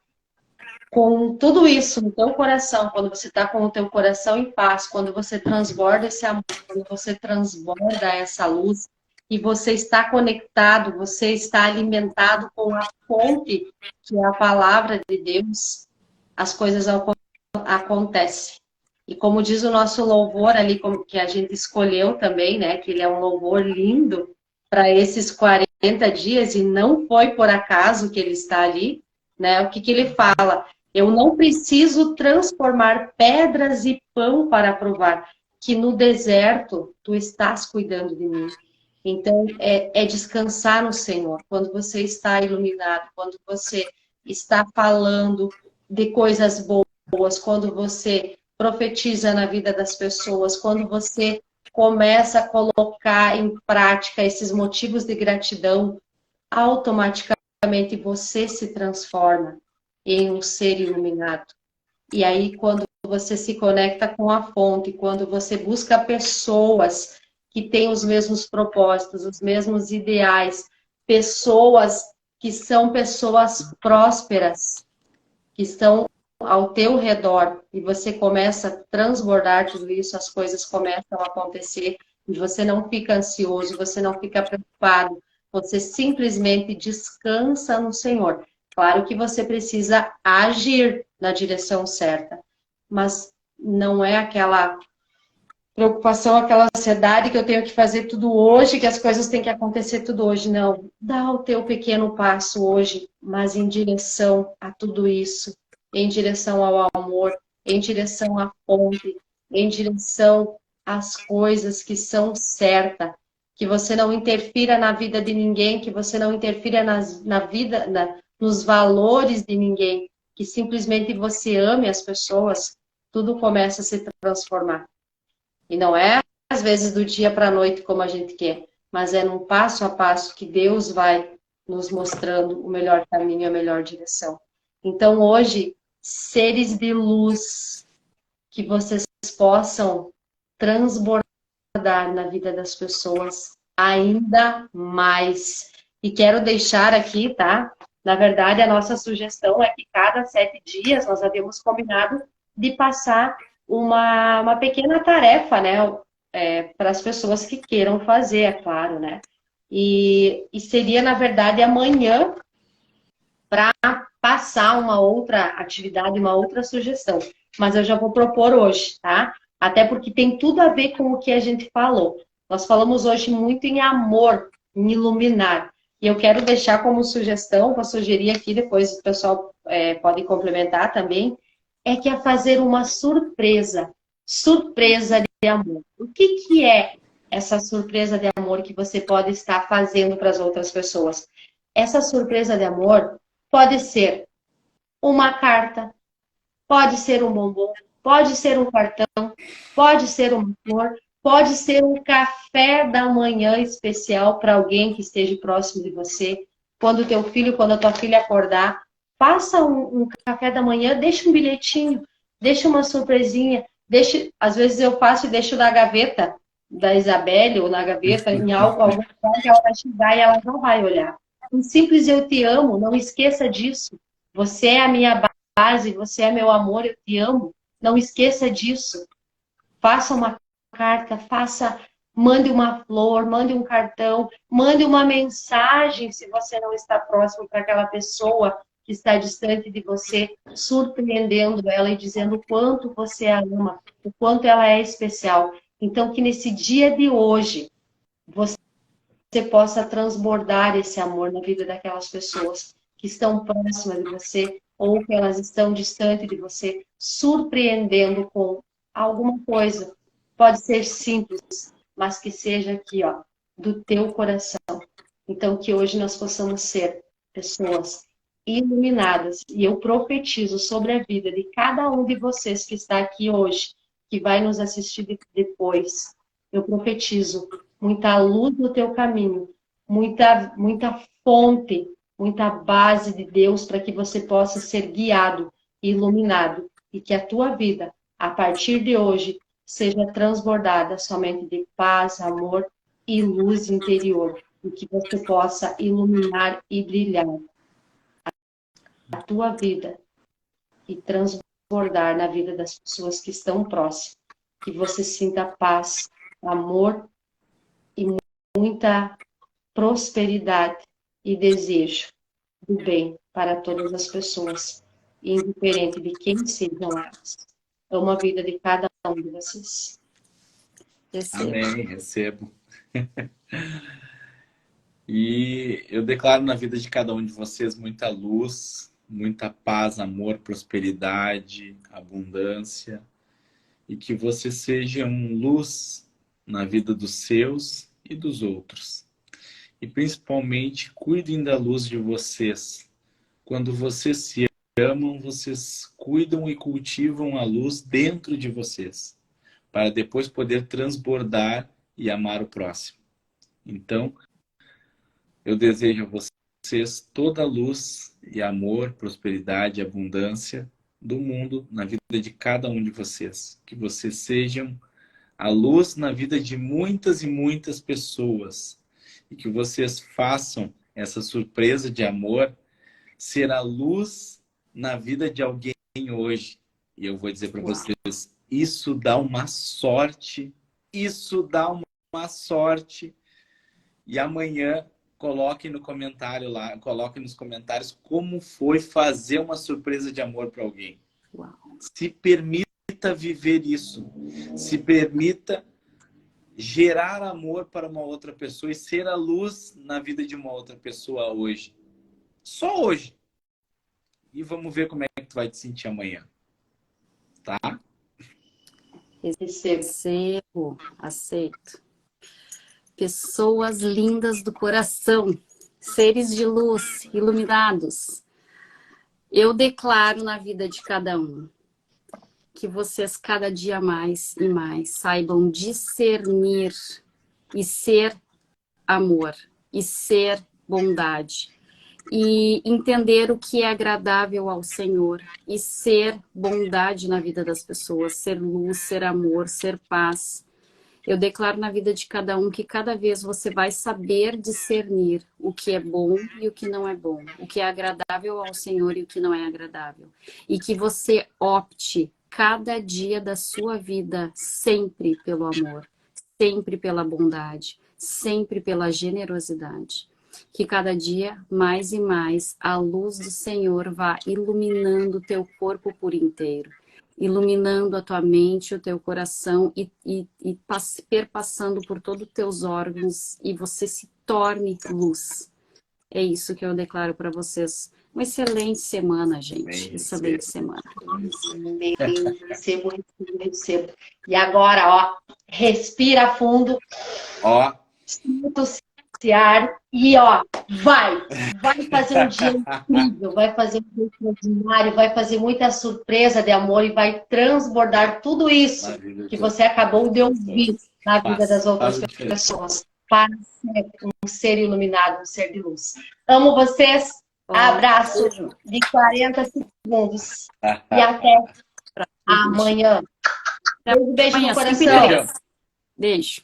Speaker 3: com tudo isso no teu coração, quando você está com o teu coração em paz, quando você transborda esse amor, quando você transborda essa luz, e você está conectado, você está alimentado com a fonte, que é a palavra de Deus, as coisas acontecem. E como diz o nosso louvor ali, que a gente escolheu também, né, que ele é um louvor lindo para esses 40 dias, e não foi por acaso que ele está ali, né? O que ele fala? Eu não preciso transformar pedras e pão para provar que no deserto tu estás cuidando de mim. Então, é descansar no Senhor. Quando você está iluminado, quando você está falando de coisas boas, quando você profetiza na vida das pessoas, quando você começa a colocar em prática esses motivos de gratidão, automaticamente você se transforma em um ser iluminado. E aí, quando você se conecta com a fonte, quando você busca pessoas que têm os mesmos propósitos, os mesmos ideais, pessoas que são pessoas prósperas, que estão ao teu redor, e você começa a transbordar tudo isso, as coisas começam a acontecer, e você não fica ansioso, você não fica preocupado, você simplesmente descansa no Senhor. Claro que você precisa agir na direção certa, mas não é aquela preocupação, aquela ansiedade que eu tenho que fazer tudo hoje, que as coisas têm que acontecer tudo hoje. Não, dá o teu pequeno passo hoje, mas em direção a tudo isso, em direção ao amor, em direção à fonte, em direção às coisas que são certas, que você não interfira na vida de ninguém, que você não interfira nos valores de ninguém, que simplesmente você ame as pessoas, tudo começa a se transformar. E não é, às vezes, do dia para a noite como a gente quer, mas é num passo a passo que Deus vai nos mostrando o melhor caminho, a melhor direção. Então, hoje, seres de luz, que vocês possam transbordar na vida das pessoas ainda mais. E quero deixar aqui, tá? Na verdade, a nossa sugestão é que cada 7 dias nós havíamos combinado de passar uma pequena tarefa, né? Para as pessoas que queiram fazer, é claro, né? E seria, na verdade, amanhã para passar uma outra atividade, uma outra sugestão. Mas eu já vou propor hoje, tá? Até porque tem tudo a ver com o que a gente falou. Nós falamos hoje muito em amor, em iluminar. E eu quero deixar como sugestão, vou sugerir aqui, depois o pessoal pode complementar também, é que é fazer uma surpresa de amor. O que é essa surpresa de amor que você pode estar fazendo para as outras pessoas? Essa surpresa de amor pode ser uma carta, pode ser um bombom, pode ser um cartão, pode ser uma flor, Pode ser um café da manhã especial para alguém que esteja próximo de você. Quando o teu filho, quando a tua filha acordar, faça um café da manhã, deixa um bilhetinho, deixa uma surpresinha, deixa, às vezes eu faço e deixo na gaveta da Isabelle ou na gaveta, em algum lugar que ela vai chegar e ela não vai olhar. Um simples eu te amo, não esqueça disso. Você é a minha base, você é meu amor, eu te amo. Não esqueça disso. Faça uma carta, mande uma flor, mande um cartão, mande uma mensagem se você não está próximo para aquela pessoa que está distante de você, surpreendendo ela e dizendo o quanto você a ama, o quanto ela é especial. Então, que nesse dia de hoje, você possa transbordar esse amor na vida daquelas pessoas que estão próximas de você ou que elas estão distante de você, surpreendendo com alguma coisa. Pode ser simples, mas que seja aqui, ó, do teu coração. Então, que hoje nós possamos ser pessoas iluminadas. E eu profetizo sobre a vida de cada um de vocês que está aqui hoje, que vai nos assistir depois. Eu profetizo muita luz no teu caminho, muita fonte, muita base de Deus para que você possa ser guiado e iluminado. E que a tua vida, a partir de hoje, seja transbordada somente de paz, amor e luz interior. E que você possa iluminar e brilhar a tua vida e transbordar na vida das pessoas que estão próximas. Que você sinta paz, amor e muita prosperidade e desejo do bem para todas as pessoas, indiferente de quem sejam elas. É uma vida de cada um de vocês.
Speaker 2: Recebo.
Speaker 1: Amém, recebo. E eu declaro na vida de cada um de vocês muita luz, muita paz, amor, prosperidade, abundância. E que vocês sejam luz na vida dos seus e dos outros. E principalmente, cuidem da luz de vocês. Quando vocês se amam, vocês cuidam e cultivam a luz dentro de vocês, para depois poder transbordar e amar o próximo. Então, eu desejo a vocês toda a luz e amor, prosperidade e abundância do mundo na vida de cada um de vocês. Que vocês sejam a luz na vida de muitas e muitas pessoas. E que vocês façam essa surpresa de amor ser a luz na vida de alguém hoje. E eu vou dizer para vocês, isso dá uma sorte. Isso dá uma sorte. E amanhã coloquem no comentário lá, coloquem nos comentários como foi fazer uma surpresa de amor para alguém.
Speaker 2: Uau.
Speaker 1: Se permita viver isso. Se permita gerar amor para uma outra pessoa e ser a luz na vida de uma outra pessoa hoje. Só hoje. E vamos ver como é que tu vai te sentir amanhã. Tá?
Speaker 2: Recebo, aceito. Pessoas lindas do coração, seres de luz, iluminados. Eu declaro na vida de cada um que vocês cada dia mais e mais saibam discernir e ser amor e ser bondade e entender o que é agradável ao Senhor e ser bondade na vida das pessoas, ser luz, ser amor, ser paz. Eu declaro na vida de cada um que cada vez você vai saber discernir o que é bom e o que não é bom, o que é agradável ao Senhor e o que não é agradável. E que você opte cada dia da sua vida sempre pelo amor, sempre pela bondade, sempre pela generosidade. Que cada dia, mais e mais, a luz do Senhor vá iluminando o teu corpo por inteiro, iluminando a tua mente, o teu coração e perpassando por todos os teus órgãos e você se torne luz. É isso que eu declaro para vocês. Uma excelente semana, gente. Excelente semana.
Speaker 3: Recebo. E agora, ó, respira fundo.
Speaker 1: Ó.
Speaker 3: Sinta esse ar e, ó, vai fazer um dia incrível, vai fazer um dia extraordinário, vai fazer muita surpresa de amor e vai transbordar tudo isso que você acabou de ouvir na vida das outras
Speaker 1: faz a diferença.
Speaker 3: pessoas para ser um ser iluminado, um ser de luz. Amo vocês. Abraço
Speaker 2: Beijo.
Speaker 3: de 40 segundos. E até amanhã. Beijo, beijo
Speaker 2: Amanhã,
Speaker 3: no
Speaker 2: 5 e
Speaker 3: coração.
Speaker 2: 10. Beijo.